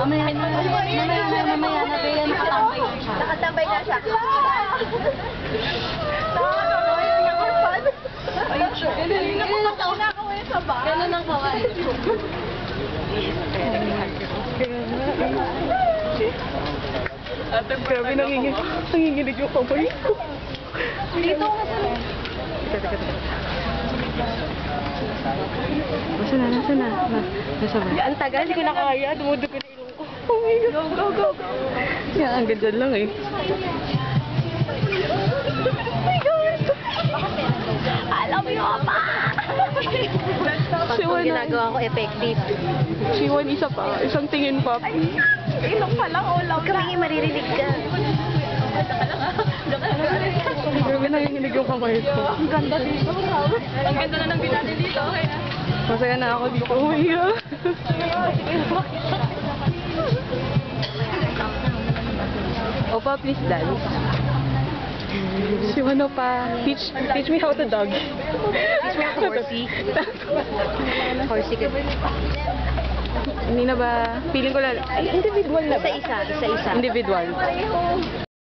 Mamaya na ba yan? Nakatambay na siya. Nakatambay na siya. Ganun ang kaway. Ate, grabe nanginginig yung kamay ko. Dito ka sa Nasa na? Nasa ba? Ang tagal, hindi ko na kaya. Dumudugo na ilong ko. Oh my God. Go. Yan, hanggang dyan lang eh. Oh my God! Alam mo yung apa! Si Juan, Ginagawa ko effective. si Juan isa pa. Isang tingin pa. Ilong pa lang, ulam na. Kamingin maririnig ka. Grabe nanginginig yung kamay ko. Ang ganda dito. Ang ganda na ng binati dito. Okay na. Masaya na ako dito. Oh my God. Opa, please dance. Si Juan pa. Teach me how to dog. Teach me how to horsey. Horsey ka. Hindi na ba? Feeling ko lang. Ay, individual na ba? Isa-isa. Individual.